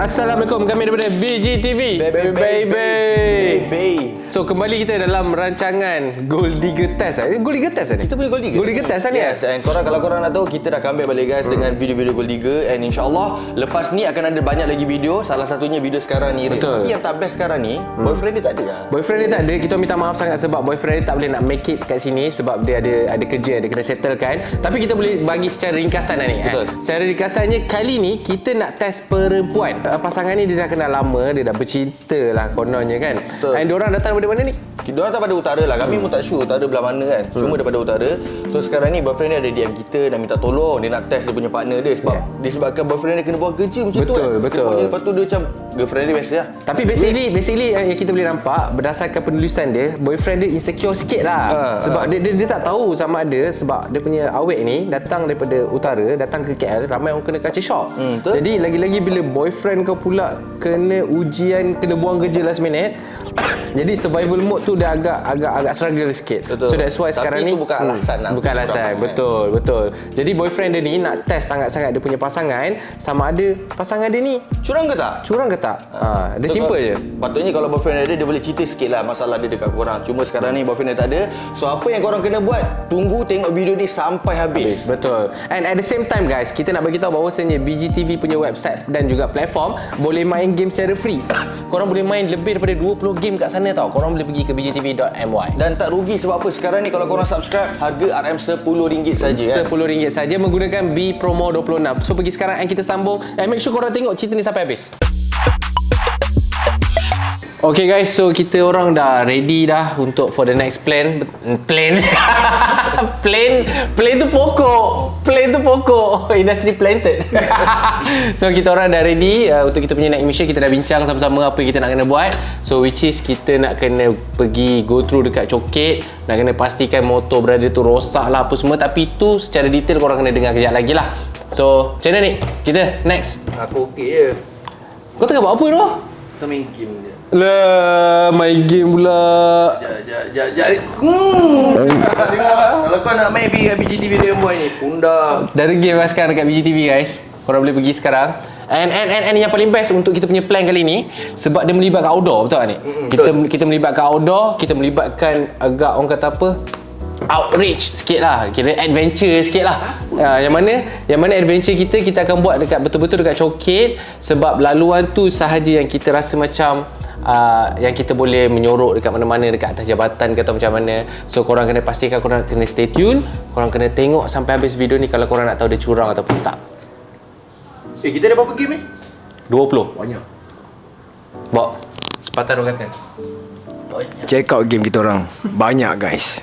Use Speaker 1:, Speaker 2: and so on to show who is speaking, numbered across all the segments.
Speaker 1: Assalamualaikum, kami daripada BGTV. Baby. So kembali kita dalam rancangan Gold Digger Test. Gold Digger Test ni?
Speaker 2: Kita punya Gold Digger.
Speaker 1: Gold Digger Test ni.
Speaker 2: Yes, and kalau korang nak tahu, kita dah comeback balik guys dengan video-video Gold Digger. And insyaAllah lepas ni akan ada banyak lagi video. Salah satunya video sekarang ni.
Speaker 1: Betul.
Speaker 2: Tapi yang tak best sekarang ni, boyfriend dia tak ada lah.
Speaker 1: Boyfriend dia tak ada. Kita minta maaf sangat sebab boyfriend dia tak boleh nak make it kat sini sebab dia ada kerja, dia kena settlekan. Tapi kita boleh bagi secara ringkasan lah ni.
Speaker 2: Betul.
Speaker 1: Secara ringkasannya kali ni kita nak test perempuan. Pasangan ni dia dah kenal lama, dia dah bercinta lah kononnya kan.
Speaker 2: Betul.
Speaker 1: And diorang datang daripada mana ni?
Speaker 2: Diorang datang pada utara lah. Kami pun tak sure utara belah mana kan. Semua daripada utara. So sekarang ni boyfriend dia ada DM kita dan minta tolong. Dia nak test dia punya partner dia sebab disebabkan boyfriend dia kena buang kerja macam tu kan.
Speaker 1: Betul.
Speaker 2: Lepas tu dia macam girlfriend dia biasa lah.
Speaker 1: Tapi basically yang kita boleh nampak berdasarkan penulisan dia, boyfriend dia insecure sikit lah. Sebab dia tak tahu sama ada sebab dia punya awet ni datang daripada utara, datang ke KL, ramai orang kena culture shock. Jadi lagi-lagi bila boyfriend kau pula kena ujian, kena buang kerja last minute, jadi survival mode tu dia agak struggle sikit.
Speaker 2: Betul.
Speaker 1: So that's why sekarang ni
Speaker 2: itu bukan alasan lah.
Speaker 1: Bukan alasan. Betul. Jadi boyfriend dia ni nak test sangat-sangat dia punya pasangan sama ada pasangan dia ni
Speaker 2: Curang ke tak?
Speaker 1: Dia simple je.
Speaker 2: Patutnya kalau boyfriend dia boleh cerita sikit lah masalah dia dekat korang. Cuma sekarang ni boyfriend dia tak ada. So apa yang korang kena buat, tunggu tengok video ni sampai habis.
Speaker 1: Betul. And at the same time guys, kita nak bagi tahu bahawasanya BGTV punya website dan juga platform boleh main game secara free. Korang boleh main lebih daripada 20 game kat sana tau. Korang boleh pergi ke bgtv.my.
Speaker 2: Dan tak rugi sebab apa? Sekarang ni kalau korang subscribe, harga RM RM10 saja kan.
Speaker 1: RM10 saja menggunakan B Promo 26. So pergi sekarang and kita sambung. And make sure korang tengok cerita ni sampai habis. Okay guys, so kita orang dah ready dah untuk for the next plan. Plan tu pokok. Industry planted. So kita orang dah ready untuk kita punya next mission. Kita dah bincang sama-sama apa yang kita nak kena buat. So which is kita nak kena pergi go through dekat Coket, nak kena pastikan motor berada tu rosak lah apa semua. Tapi tu secara detail korang kena dengar kejap lagi lah. So macam mana ni? Kita next.
Speaker 2: Aku okey je.
Speaker 1: Kau tengah buat apa tu?
Speaker 2: Kita main game je.
Speaker 1: Lah, main game pula.
Speaker 2: Sekejap. Kalau kau nak main pergi kat BGTV dia buat ni, punda.
Speaker 1: Dah ada game lah sekarang dekat BGTV guys. Korang boleh pergi sekarang. And yang paling best untuk kita punya plan kali ni, sebab dia melibatkan outdoor, betul tak ni? Kita melibatkan outdoor, kita melibatkan agak orang kata apa? Outreach sikit lah, kira adventure sikit lah. Yang mana adventure kita akan buat dekat betul-betul dekat Coket. Sebab laluan tu sahaja yang kita rasa macam yang kita boleh menyorok dekat mana-mana, dekat atas jabatan ke atau macam mana. So korang kena pastikan korang kena stay tune. Korang kena tengok sampai habis video ni kalau korang nak tahu dia curang ataupun tak.
Speaker 2: Kita ada berapa game ni?
Speaker 1: 20.
Speaker 2: Banyak.
Speaker 1: Bawa sepatah orang kata.
Speaker 2: Banyak.
Speaker 3: Check out game kita orang. Banyak guys.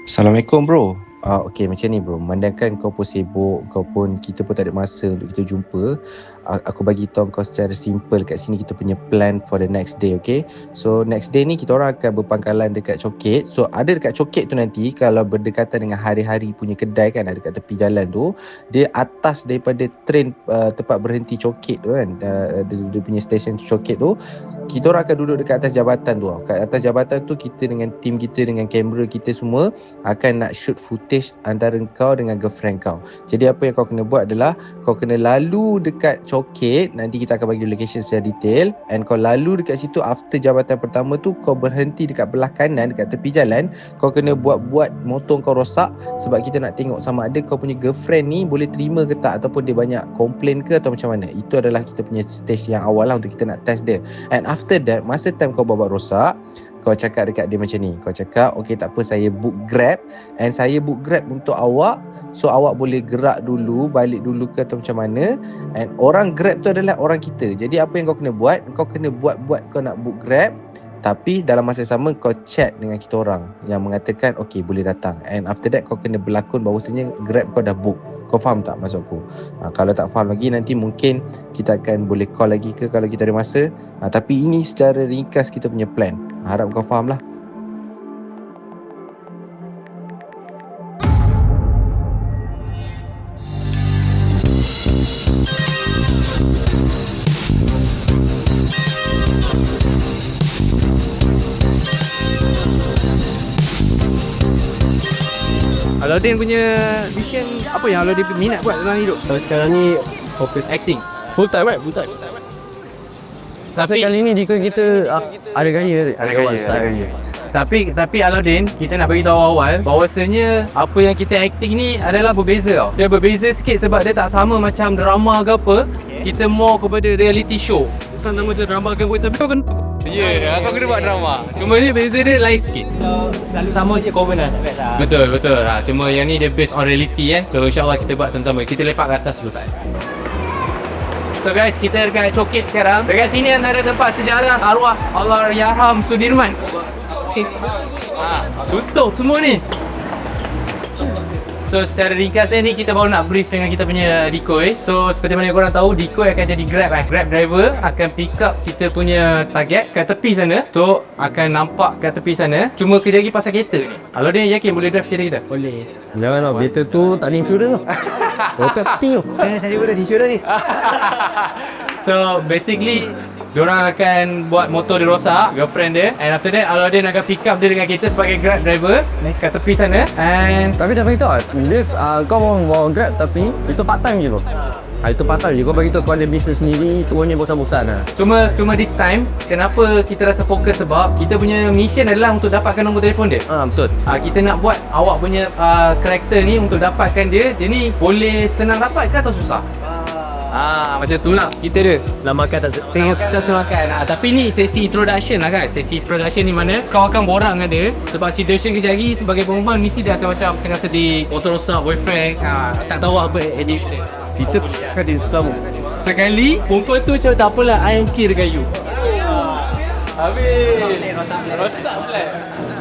Speaker 4: Assalamualaikum bro. Okay macam ni bro, memandangkan kau pun sibuk, kita pun tak ada masa untuk kita jumpa. Aku bagi tahu kau secara simple kat sini kita punya plan for the next day, okay? So next day ni kita orang akan berpangkalan dekat Coket. So ada dekat Coket tu nanti kalau berdekatan dengan hari-hari punya kedai kan, ada dekat tepi jalan tu, dia atas daripada train tempat berhenti Coket tu kan, dia punya stesen Coket tu. Kita orang akan duduk dekat atas jabatan tu. Kat atas jabatan tu kita dengan team kita, dengan kamera kita semua akan nak shoot footage antara kau dengan girlfriend kau. Jadi apa yang kau kena buat adalah kau kena lalu dekat Coket. Nanti kita akan bagi location secara detail. And kau lalu dekat situ, after jabatan pertama tu kau berhenti dekat belah kanan dekat tepi jalan. Kau kena buat motor kau rosak sebab kita nak tengok sama ada kau punya girlfriend ni boleh terima ke tak, ataupun dia banyak komplain ke atau macam mana. Itu adalah kita punya stage yang awal lah untuk kita nak test dia. And after that, masa time kau buat rosak, kau cakap dekat dia macam ni. Kau cakap, okay tak apa, saya book Grab. And saya book Grab untuk awak. So awak boleh gerak dulu, balik dulu ke atau macam mana. And orang Grab tu adalah orang kita. Jadi apa yang kau kena buat, kau kena buat kau nak book Grab. Tapi dalam masa sama kau chat dengan kita orang yang mengatakan okay boleh datang. And after that kau kena berlakon bahawasanya Grab kau dah book. Kau faham tak maksud aku? Kalau tak faham lagi, nanti mungkin kita akan boleh call lagi ke kalau kita ada masa. Tapi ini secara ringkas kita punya plan. Harap kau faham lah.
Speaker 5: Alauddin punya mission apa yang Alauddin minat buat dalam hidup?
Speaker 6: Sekarang ni fokus acting. Full time right? Full time. Tapi kali ni kita ada gaya.
Speaker 5: Tapi Alauddin, kita nak bagi tahu awal bahawasanya apa yang kita acting ni adalah berbeza tau. Dia berbeza sikit sebab dia tak sama macam drama ke apa. Kita more kepada reality show. Bukan nama dia drama ke apa, tapi kau kan kau kena buat drama. Cuma ni beza dia lain sikit.
Speaker 6: Selalu sama macam Covenant.
Speaker 5: Betul. Cuma yang ni dia based on reality kan. So insyaAllah kita buat sama-sama. Kita lepak ke atas dulu tak? So guys, kita dekat Coket sekarang. Dekat sini antara tempat sejarah arwah Allahyarham Sudirman. Okay. Tutup semua ni. So secara ringkasnya ni kita baru nak brief dengan kita punya Decoy. So seperti mana korang tahu, Decoy akan jadi Grab driver, akan pick up kita punya target kat tepi sana. So akan nampak kat tepi sana. Cuma kejap lagi pasal kereta ni. Kalau dia yakin boleh drive kereta kita? Boleh.
Speaker 6: Jangan tau, kereta tu tak ada insurans tau. Hotel tepi tu. Saya pun dah di insurans ni.
Speaker 5: So basically diorang akan buat motor dia rosak, girlfriend dia, and after that Alauddin akan pick up dia dengan kita sebagai Grab driver kat tepi sana. And
Speaker 6: Tapi dah beritahu dia kau mau bawa Grab tapi itu part time je tu. Itu part time je. Kau bagi tahu kau ada bisnes sendiri, semuanya bosan-bosan lah.
Speaker 5: Cuma this time kenapa kita rasa fokus sebab kita punya mission adalah untuk dapatkan nombor telefon dia.
Speaker 6: Betul.
Speaker 5: Kita nak buat awak punya karakter ni untuk dapatkan dia ni boleh senang dapat ke atau susah? Macam tu lah kita dia.
Speaker 6: Lamakan tak
Speaker 5: Kita semakan. Tapi ni sesi introduction lah guys. Sesi introduction ni mana kau akan borak dengan dia. Sebab situation kejap lagi sebagai perempuan mesti dia akan macam tengah sedih, motor rosak, boyfriend, tak tahu apa edit. Kita akan disambung. Sekali perempuan tu macam tak apalah, I am okay dengan you. Habis rosak pula.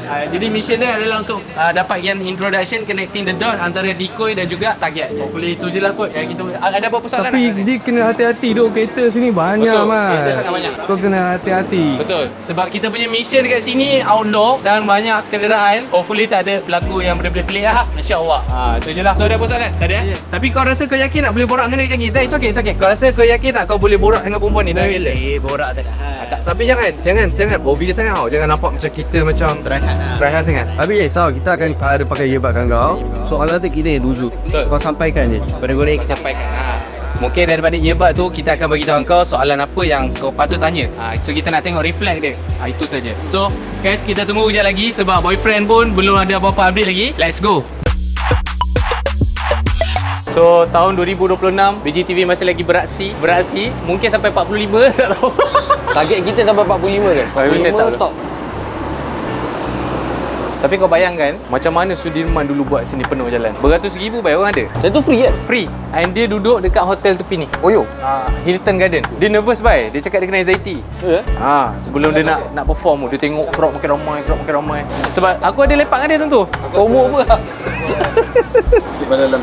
Speaker 5: Jadi mission dia adalah untuk dapat yang introduction, connecting the dot antara Decoy dan juga target. Hopefully itu je lah kot yang kita ada apa soalan.
Speaker 6: Tapi dia kena hati-hati duk, kereta sini banyak.
Speaker 5: Betul,
Speaker 6: Mas.
Speaker 5: kereta sangat banyak.
Speaker 6: Kau kena hati-hati.
Speaker 5: Betul. Sebab kita punya mission dekat sini outdoor dan banyak kenderaan. Hopefully tak ada berlaku yang benda-benda pelik lah. InsyaAllah. Itu je lah. So ada apa soalan? Tak ada? Tapi kau rasa kau yakin nak boleh borak dengan dia macam kita? It's okay. Kau rasa kau yakin tak kau boleh borak dengan perempuan ni?
Speaker 6: Borak tak ada.
Speaker 5: Tapi jangan obvious sangat tau. Jangan nampak macam kita macam try hard sangat.
Speaker 6: Tapi kita akan ada pakai earbud kan kau. Soalan tu kita yang duduk.
Speaker 5: Betul.
Speaker 6: Kau sampaikan je.
Speaker 5: Pada kita sampaikan. Mungkin daripada earbud tu kita akan bagi tahu kau soalan apa yang kau patut tanya. So kita nak tengok reflect dia. Itu saja. So guys, kita tunggu kejap lagi sebab boyfriend pun belum ada apa-apa update lagi. Let's go. So tahun 2026 BGTV masih lagi beraksi. Mungkin sampai 45 tak tahu.
Speaker 2: Target kita sampai 45 kan? 45 stop.
Speaker 1: Tapi kau bayangkan macam mana Sudirman dulu buat sini penuh jalan. Beratus ribu bayar orang ada.
Speaker 2: Dan tu free kan?
Speaker 1: Free. And dia duduk dekat hotel tepi ni.
Speaker 2: Oh yo.
Speaker 1: Hilton Garden. Dia nervous bay. Dia cakap dia kena anxiety.
Speaker 2: Ya?
Speaker 1: Sebelum dia nak perform tu, dia tengok crowd makin ramai. Sebab aku ada lepak dengan dia tentu.
Speaker 2: Kau umur apa?
Speaker 1: Cik pada dalam.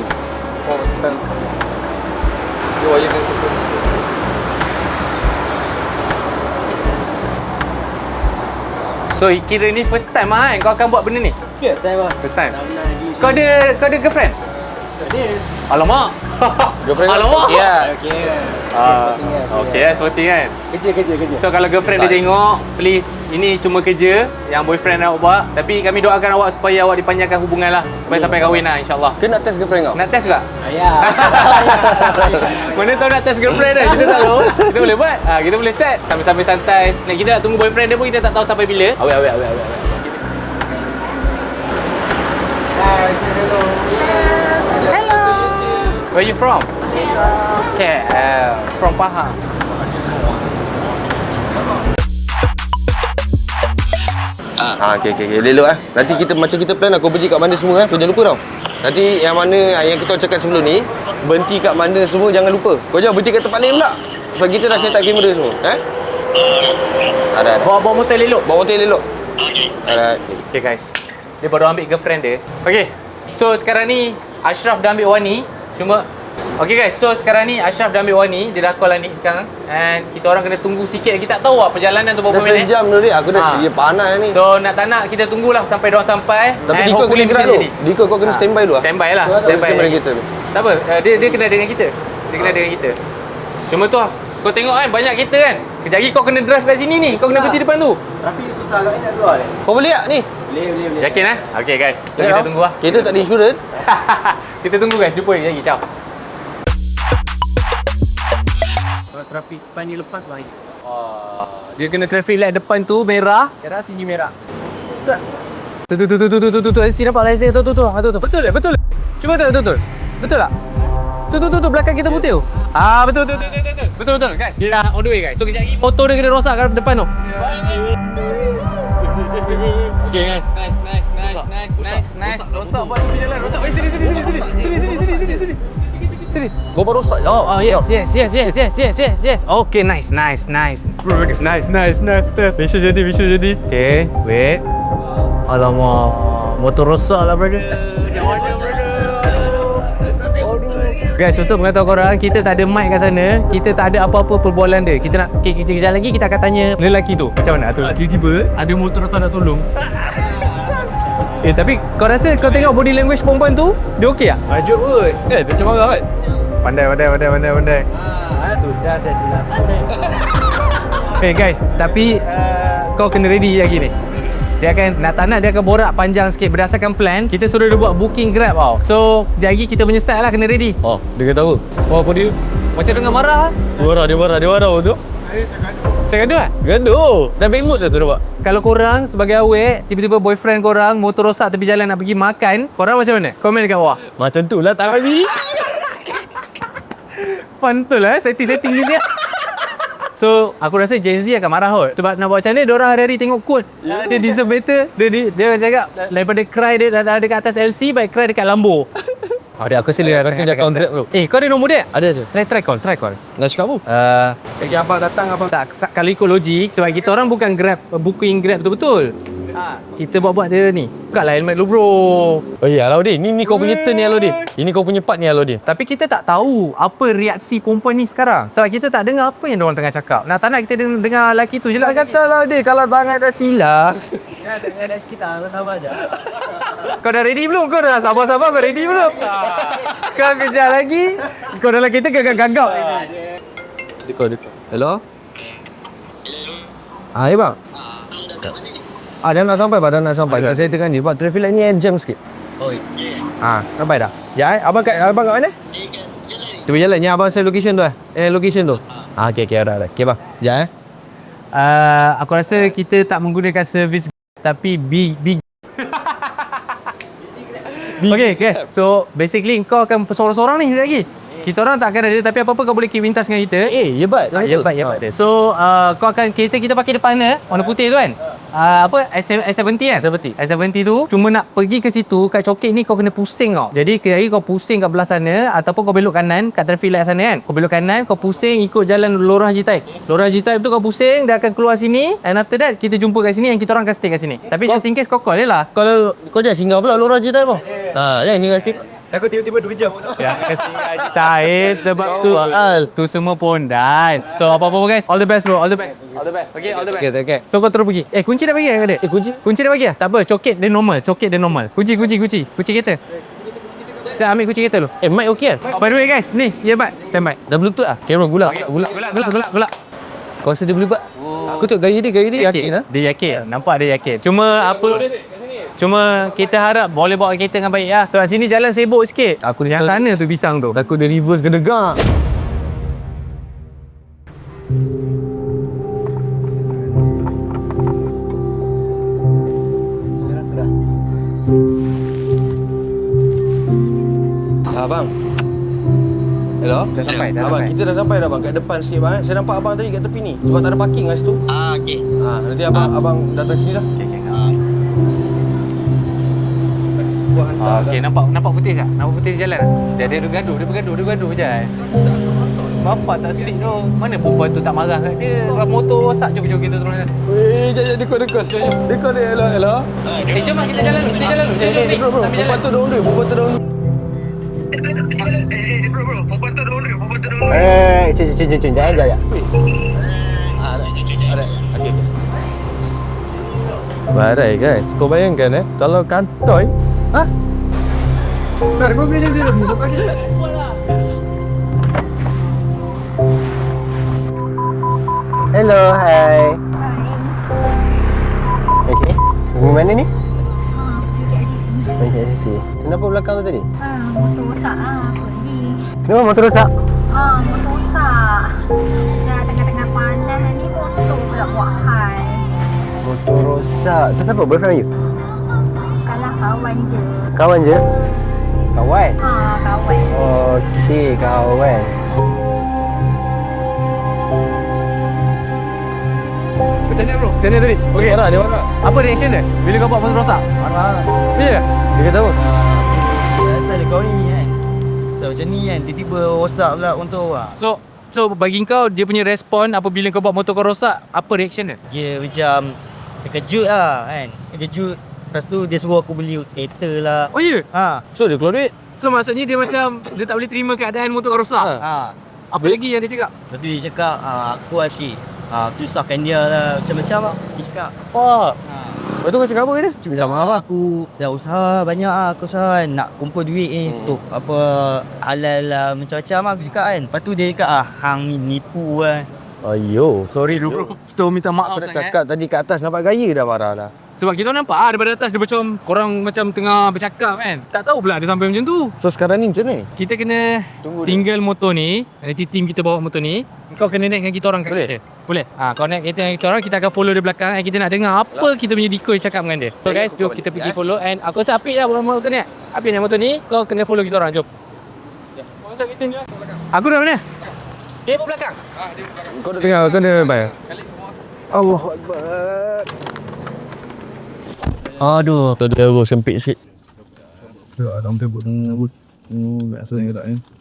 Speaker 1: Oh, sekarang. Dia wayangkan situ. So kira ni first time kan kau akan buat benda ni?
Speaker 6: Yes, saya bos.
Speaker 1: First time. Kau ada girlfriend?
Speaker 6: Dia.
Speaker 1: Alamak.
Speaker 2: Girlfriend kau?
Speaker 1: Alamak.
Speaker 2: Ya.
Speaker 1: Okey, sporting kan.
Speaker 6: Kerja.
Speaker 1: So kalau girlfriend dia tengok, please, ini cuma kerja yang boyfriend awak buat. Tapi kami doakan awak supaya awak dipanjangkan hubungan lah. Supaya sampai kahwin lah, insyaAllah.
Speaker 2: Kau nak test girlfriend kau?
Speaker 1: Nak test juga?
Speaker 6: Ya.
Speaker 1: Mana tahu nak test girlfriend kan? Kita tak tahu. Kita boleh buat. Kita boleh set. Sambil-sambil santai. Nah, kita nak tunggu boyfriend dia pun kita tak tahu sampai bila. Awet.
Speaker 6: Hello.
Speaker 1: Where you from? KL. From Pahang.
Speaker 2: Okay. Elok Nanti kita plan aku berhenti kat mana semua Kau jangan lupa tau. Nanti yang mana yang kita cakap sebelum ni, berhenti kat mana semua jangan lupa. Kau jangan berhenti kat tempat lain pula. Sebab kita dah set up kamera semua. Ada.
Speaker 1: Bawa motor elok.
Speaker 2: Ada.
Speaker 1: Okay guys, dia baru ambil girlfriend dia. Okay, so sekarang ni Ashraf dah ambil Wani. Okay guys, so sekarang ni Ashraf dah ambil Wani. Dia dah call Anik sekarang. And kita orang kena tunggu sikit. Kita tak tahu lah perjalanan tu berapa minit.
Speaker 2: Dah sejam dulu aku dah sedia panas ni.
Speaker 1: So nak tak nak kita tunggulah sampai diorang sampai.
Speaker 2: Tapi Diko kena gerak dulu. Diko kau kena standby dulu.
Speaker 1: Standby lah.
Speaker 2: Standby dengan kita tu.
Speaker 1: Tak apa, dia kena dengan kita. Cuma tu lah, kau tengok kan banyak kereta kan. Kejap lagi kau kena drive kat sini ni. Kau kena berhenti depan tu.
Speaker 6: Trafik susah agaknya nak keluar ni.
Speaker 2: Kau boleh tak ni?
Speaker 1: Boleh. Yakin Okay guys. So
Speaker 2: Ya,
Speaker 1: kita tunggu lah.
Speaker 2: Kita tak ada insurans.
Speaker 1: Kita tunggu guys. Jumpa lagi. Ciao.
Speaker 5: Kalau trafik depan ni lepas baik. Dia kena traffic light depan tu merah, sini merah. Tu. Sini nampak license tu. Betul. Cuba betul. Betul tak? Tu belakang kita putih tu. Betul guys. Dia dah on the way guys. So kejap lagi motor dia kena rosak kat depan tu. Okay guys. Nice. Rosak buat tepi jalan. Rosak. Sini.
Speaker 6: Kau baru rosak.
Speaker 5: Yes. Okay, nice. Bro, guys, nice. Visual jadi. Okay, wait. Alamak, motor rosak lah, brother. Guys, untuk mengatakan korang, kita tak ada mic kat sana. Kita tak ada apa-apa perbualan dia. Kita nak kejap lagi kita akan tanya lelaki tu macam mana tu. Tiba-tiba ada motor datang nak tolong. Tapi kau rasa kau tengok body language perempuan tu, dia okey tak?
Speaker 6: Ajuk kot. Dia macam marah kan?
Speaker 5: Pandai. Sudah saya silap. Guys, tapi kau kena ready lagi ni. Dia akan dia akan borak panjang sikit berdasarkan plan. Kita suruh dia buat booking Grab tau. So, sekejap lagi kita menyesal lah, kena ready.
Speaker 6: Oh, dia kata apa?
Speaker 5: Apa dia? Macam dengar marah.
Speaker 6: Dia marah tu.
Speaker 5: Macam gaduh lah?
Speaker 6: Gaduh. Dah make mood dah tu nampak.
Speaker 5: Kalau korang sebagai awek, tiba-tiba boyfriend korang motor rosak tepi jalan nak pergi makan, korang macam mana? Komen dekat bawah.
Speaker 6: Macam tu lah tak lagi.
Speaker 5: Fun tu lah, setting dia. So, aku rasa Gen Z akan marah kot. Sebab nak buat macam ni, diorang hari-hari tengok quote. Dia deserve better. Dia cakap, daripada cry dia dekat atas LC, baik cry dekat Lambo.
Speaker 6: Dia aku rasa dia call Grab bro.
Speaker 5: Kau ada nombor dia?
Speaker 6: Ada tu.
Speaker 5: Try call.
Speaker 6: Nak cakap apa?
Speaker 5: Lagi abang datang abang. Tak, kalau ikut logik, sebab kita orang bukan Grab, booking Grab betul-betul. Kita buat dia ni. Bukanlah helmet lu bro.
Speaker 6: Oh ya Alauddin, ni kau punya turn ni Alauddin. Ini kau punya part ni Alauddin.
Speaker 5: Tapi kita tak tahu apa reaksi perempuan ni sekarang. Sebab kita tak dengar apa yang diorang tengah cakap. Tak nak kita dengar lelaki tu je lah.
Speaker 6: Kata Alauddin kalau tangan dah silap.
Speaker 5: Ada sekitar, sabar je. Kau dah ready belum? Kau dah sabar-sabar, kau ready belum? Kau kejap lagi, kau dalam kereta gagap-gagap.
Speaker 6: Dekor. Hello? Ya bang. Dah nak sampai. Saya tengah ni buat traffic light ni jam sikit. Oh iya. Sampai dah. Ya, abang kat mana? Tepi jalan ni abang save location tu location tu. Okey alright. Okey bang. Ya.
Speaker 5: Aku rasa kita tak menggunakan servis tapi big. Okay. So basically kau akan seorang-seorang ni sekejap lagi. Kita orang tak akan ada, tapi apa-apa kau boleh keep in touch dengan kita.
Speaker 6: Yebat.
Speaker 5: So kau akan kita pakai depan warna putih tu kan. S70 kan? S70 tu cuma nak pergi ke situ kat coket ni kau kena pusing tau. Jadi kira kau pusing kat belah sana ataupun kau belok kanan kat traffic light sana kan. Kau belok kanan, kau pusing ikut jalan Lorong Haji Taib. Lorong Haji Taib tu kau pusing, dia akan keluar sini, and after that kita jumpa kat sini and kita orang akan stay kat sini. Tapi just in case kau call je lah.
Speaker 6: Kalau kau dah singgah pula Lorong Haji Taib bang. Jangan singgah sikit.
Speaker 5: Aku tiba-tiba 2 jam. Ya, kasih Haji Taib sebab tu semua pon dah. So apa-apa guys, all the best bro, all the best. Okay, all the best.
Speaker 6: Okay.
Speaker 5: So kau terus pergi. Kunci dah bagi ke dia? Kunci dah bagi lah? Tak apa, coket dia normal. Kunci kereta. Kita ambil kunci kereta dulu.
Speaker 6: Mic okey kan?
Speaker 5: By the way guys, ni, earbud, standby.
Speaker 6: Dah bluetooth ah? Kamera gulak.
Speaker 5: Gulak.
Speaker 6: Kau rasa dia boleh buat? Aku tengok gaya dia yakin lah.
Speaker 5: Dia yakin, nampak dia yakin. Cuma kita harap boleh bawa kereta dengan baik lah. Kat sini jalan sibuk sikit.
Speaker 6: Aku
Speaker 5: yang sana tu pisang tu.
Speaker 6: Takut dia reverse kena gak. Abang. Hello?
Speaker 1: Dah sampai.
Speaker 6: Kita dah sampai dah bang. Kat depan sikit bang. Saya nampak abang tadi kat tepi ni. Sebab tak ada parking kat situ.
Speaker 2: Okey.
Speaker 6: Nanti abang datang sini lah.
Speaker 5: Okey, nampak putih tak? Nampak putih jalan tak? Dia bergaduh je. Bapak tak sweet tu. Mana perempuan tu tak marah kat dia? Motor rosak, jom kita turun sana.
Speaker 6: Jom. Dekor dia, hello.
Speaker 5: Jom lah, kita jalan dulu.
Speaker 6: Bro. Perempuan tu dahulu. Cik. Jangan. Okey. Barai guys. Kau bayangkan kalau kantoi, kau punya dia buka dia.
Speaker 2: Hello, hi. Okay. Di mana ni?
Speaker 6: Main KCC. Kenapa belakang tu tadi?
Speaker 7: Motor rosak pergi.
Speaker 6: Kenapa motor rosak?
Speaker 7: Motor rosak. Dah tengah-tengah panas ni motor pula buat hal.
Speaker 6: Motor rosak. Tu siapa? Boyfriend you?
Speaker 7: Kalau kawan je.
Speaker 6: Kawan je? Kawan?
Speaker 7: Kawan.
Speaker 6: Okey, kawan.
Speaker 5: Macam mana bro? Macam mana tadi? Okey.
Speaker 6: Marah, dia marah.
Speaker 5: Apa reaction dia? Bila kau buat motor rosak?
Speaker 6: Marah.
Speaker 5: Ya?
Speaker 6: Dia kata apa?
Speaker 8: Asal kau ni kan. So macam ni kan, tiba-tiba rosak pula motor lah.
Speaker 5: So bagi kau dia punya respon apabila kau buat motor kau rosak, apa reaction dia?
Speaker 8: Dia macam terkejut lah kan. Terkejut. Lepas tu dia suruh aku beli kereta lah.
Speaker 5: Oh ya?
Speaker 6: So, dia keluar duit?
Speaker 5: So maksudnya dia macam dia tak boleh terima keadaan motor kau rosak. Apa lagi yang dia cakap?
Speaker 8: Lepas tu dia cakap, aku asyik susahkan dia lah. Macam-macam lah. Dia cakap.
Speaker 6: Lepas tu kau cakap apa ke dia?
Speaker 8: Cuma dah marah aku. Dah usaha banyak lah. Aku usaha nak kumpul duit ni. Untuk apa halal lah. Macam-macam lah aku cakap kan. Lepas tu dia cakap hang ni nipu kan.
Speaker 6: Ayo.
Speaker 5: Sorry bro. Kita minta maaf
Speaker 6: Aku nak
Speaker 5: sangat.
Speaker 6: cakap tadi kat atas nampak gaya dah marah dah.
Speaker 5: Sebab kita nampak daripada atas dia macam korang macam tengah bercakap kan. Tak tahu pula dia sampai macam tu.
Speaker 6: So sekarang ni macam ni?
Speaker 5: Kita kena tinggal motor ni. Nanti tim kita bawa motor ni. Kau kena naik dengan kita orang kat
Speaker 6: Boleh?
Speaker 5: kereta. Boleh? Kau naik kereta dengan kita orang, kita akan follow dia belakang. Kita nak dengar apa kita punya decoy cakap dengan dia. So guys, jom kita pergi follow. And aku rasa Apik dah bawa motor ni. Apik naik motor ni, kau kena follow kita orang. Jom. Aku dah mana? Dia pun belakang.
Speaker 6: Kau dah tengah, kau dah bayar? Allahu Akbar.
Speaker 5: Aduh.
Speaker 6: Tu dia bos sempit sikit.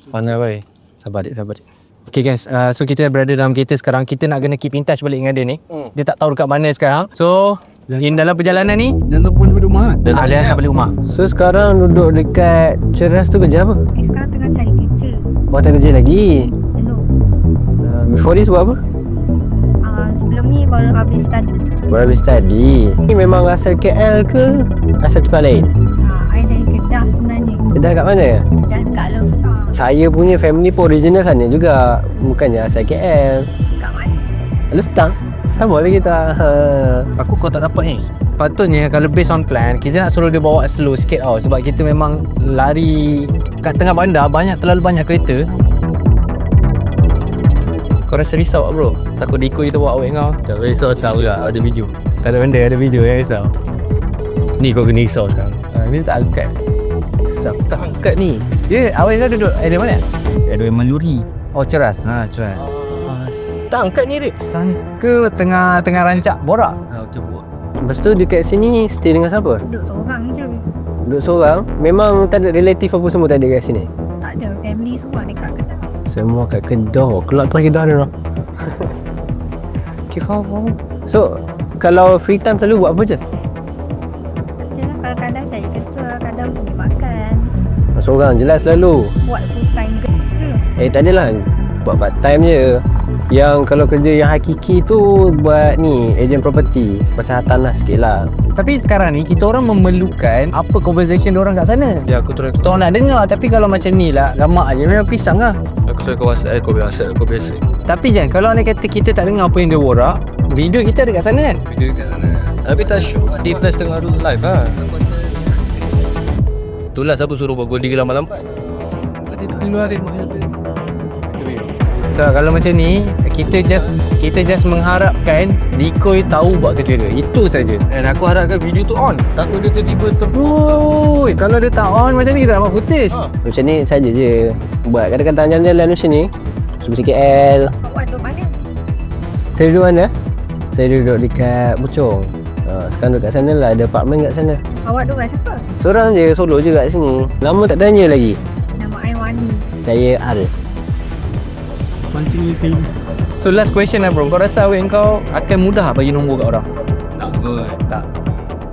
Speaker 5: Pandai baik. Sabar dik. Okay guys, so kita berada dalam kereta sekarang. Kita nak kena keep in touch balik dengan dia ni. Dia tak tahu dekat mana sekarang. So, dalam perjalanan ni,
Speaker 8: Dan tu pun daripada rumah.
Speaker 5: dia dah balik rumah.
Speaker 6: So sekarang duduk dekat Ceras tu kerja apa?
Speaker 7: Sekarang tengah cari kerja.
Speaker 6: Tak kerja lagi.
Speaker 7: Belum.
Speaker 6: Before this buat apa?
Speaker 7: Sebelum ni baru habis study.
Speaker 6: Baru habis study. Ni memang asal KL ke asal tempat lain?
Speaker 7: I dari Kedah sebenarnya.
Speaker 6: Kedah kat mana?
Speaker 7: Dah kat lah.
Speaker 6: Saya punya family pun original sana juga. Bukannya asal KL.
Speaker 7: Kat mana?
Speaker 6: Lestang. Sama lagi kita.
Speaker 5: Aku kau tak dapat ni. Patutnya kalau based on plan, kita nak suruh dia bawa slow sikit tau. Sebab kita memang lari kat tengah bandar, terlalu banyak kereta. Kau rasa risau tak bro? Takut Diko kita bawa awet kau?
Speaker 6: Tak risau asal juga ada video.
Speaker 5: Tak ada benda, ada video yang risau.
Speaker 6: Ni kau kena risau sekarang.
Speaker 5: Ni tak angkat.
Speaker 6: Tak angkat ni.
Speaker 5: Ya, awet kau duduk di mana?
Speaker 8: Ada Maluri.
Speaker 5: Oh, Ceras.
Speaker 8: Trust.
Speaker 6: Tak angkat ni Rik.
Speaker 5: Sana ke tengah rancak borak?
Speaker 6: Lepas tu dekat sini stay dengan siapa?
Speaker 7: Duduk seorang je.
Speaker 6: Duduk seorang. Memang tak ada relatif apa semua tak ada kat sini.
Speaker 7: Tak ada. Family semua dekat Kedah.
Speaker 6: Semua kat Kedah. Kelak tu Kedah ni orang. Okay, faham. So, kalau free time selalu buat apa je?
Speaker 7: Kerja lah. Kalau kadang saya kerja, kadang pergi makan.
Speaker 6: Seorang jelas selalu.
Speaker 7: Buat full time kerja.
Speaker 6: Tak adalah. Buat part time je. Yang kalau kerja yang hakiki tu buat ni, ejen property. Pasal tanah sikit lah.
Speaker 5: Tapi sekarang ni kita orang memerlukan apa conversation diorang kat sana.
Speaker 2: Ya aku try.
Speaker 5: Kita orang nak dengar, tapi kalau macam ni lah, gamak je memang pisang lah.
Speaker 2: Aku suka kau WhatsApp kau biasa.
Speaker 5: Tapi jangan, kalau anda kata kita tak dengar apa yang dia borak, video kita ada kat sana kan?
Speaker 2: Video kat sana. Tapi tak show. Di plus tengah live lah. Itulah siapa suruh buat Goldie lambat-lambat.
Speaker 5: So kalau macam ni, kita just mengharapkan Dikoy tahu buat kerja dia. Itu saja.
Speaker 6: Dan aku harapkan video tu on.
Speaker 2: Takut dia tiba-tiba
Speaker 5: Oi, kalau dia tak on macam ni kita nak buat footage.
Speaker 6: Macam ni saja je. Buat kadang-kadang jalan-jalan macam ni. Suruh KL.
Speaker 7: Awak duduk mana?
Speaker 6: Saya duduk mana? Saya duduk dekat Puchong. Sekarang duduk kat sana lah. Ada apartment kat sana.
Speaker 7: Awak duduk kat siapa?
Speaker 6: Seorang je, solo je kat sini. Lama tak tanya lagi.
Speaker 7: Nama I Wani.
Speaker 6: Saya Al.
Speaker 5: So last question lah bro, kau rasa awet kau akan mudah bagi nombor kat orang? Tak.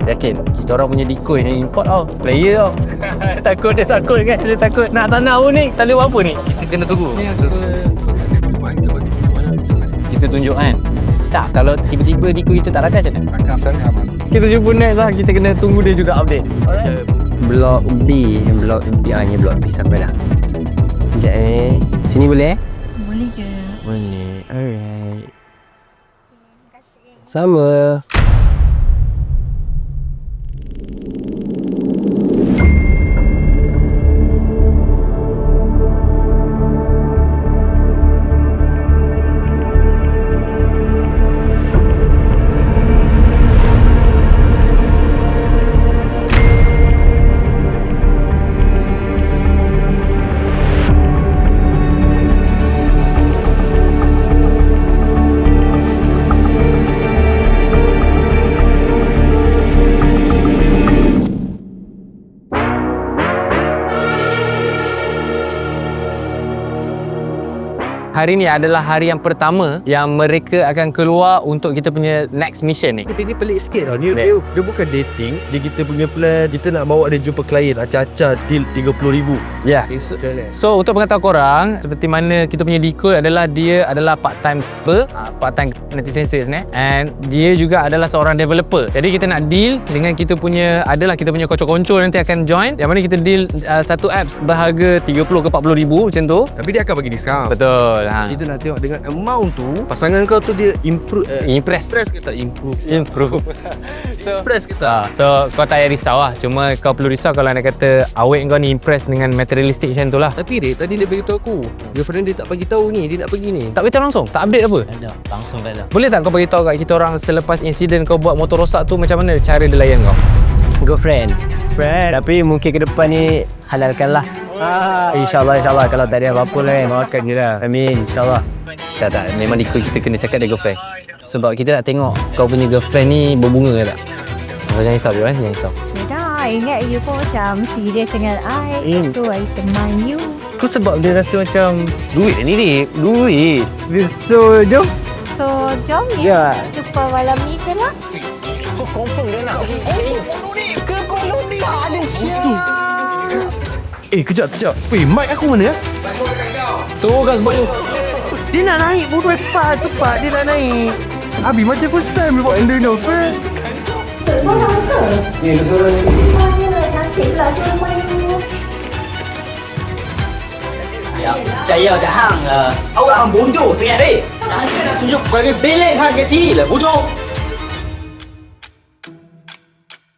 Speaker 5: Yakin? Kita orang punya Dikoy ni import tau. Player tau. Takut dia sakut kan? Dia takut nak tanah pun ni. Tak boleh buat apa ni? Kita kena tunggu. Kita tunjuk kan? Tak, kalau tiba-tiba Dikoy kita tak rakan macam mana? Rakan sangat aman. Kita jumpa next lah. Kita kena tunggu dia juga update. Alright.
Speaker 6: Blok B. Blok B. Ni Blok B sampai dah. Sekejap ni. Sini boleh?
Speaker 7: Boleh je.
Speaker 6: Boleh. Alright.
Speaker 7: Terima kasih.
Speaker 6: Sama.
Speaker 5: hari ni adalah hari yang pertama yang mereka akan keluar untuk kita punya next mission ni.
Speaker 6: Dia ni pelik sikit tau. Dia bukan dating. Dia kita punya plan. Kita nak bawa dia jumpa klien. Acah-acah deal 30,000.
Speaker 5: Ya. So untuk pengetahuan korang, seperti mana kita punya decode adalah dia adalah part-time nanti sensors ni, and dia juga adalah seorang developer. Jadi kita nak deal dengan kita punya konco-konco nanti akan join, yang mana kita deal satu apps berharga 30 ke 40 ribu macam tu.
Speaker 6: Tapi dia akan bagi diskaun.
Speaker 5: Betul.
Speaker 6: Kita nak tengok dengan amount tu, pasangan kau tu dia
Speaker 5: Impress
Speaker 6: stress ke tak improve.
Speaker 5: Impress kita. So kau tak payah risau lah. Cuma kau perlu risau kalau nak kata awet kau ni impress dengan materialistik macam tu lah.
Speaker 6: Tapi Ray, tadi dia beritahu aku, girlfriend dia tak bagi tahu ni, dia nak pergi ni.
Speaker 5: Tak beritahu langsung? Tak update apa?
Speaker 8: Ada, langsung tak ada.
Speaker 5: Boleh tak kau beritahu kat kita orang selepas insiden kau buat motor rosak tu, macam mana cara dia layan kau?
Speaker 8: Girlfriend. Tapi mungkin ke depan ni halalkan lah. InsyaAllah kalau tak ada apa-apa lah makan je lah. Amin, insyaAllah.
Speaker 5: Tak, memang kita kena cakap dia girlfriend. Sebab kita nak tengok kau punya girlfriend ni berbunga ke tak? Jangan risau je, jangan risau.
Speaker 7: Dah, ingat you pun macam serius dengan I. Itu I teman you.
Speaker 5: Kau sebab dia rasa macam
Speaker 6: Duit ni Ray, duit.
Speaker 8: So, jom.
Speaker 7: So, jom
Speaker 8: Ya.
Speaker 7: Jumpa malam ni je lah.
Speaker 6: Kejap. Weh, mic aku mana ya?
Speaker 5: tu kan sebab tu.
Speaker 6: Dia nak naik bodoh cepat dia nak naik. Abi macam first time dia buat benda ni, friend.
Speaker 7: Cantik pula tu rumah you.
Speaker 8: Ya, percaya dah hang. Awak hang bodoh sangat, Ray. Tunjuk bagi belek hang kecil lah, bodoh.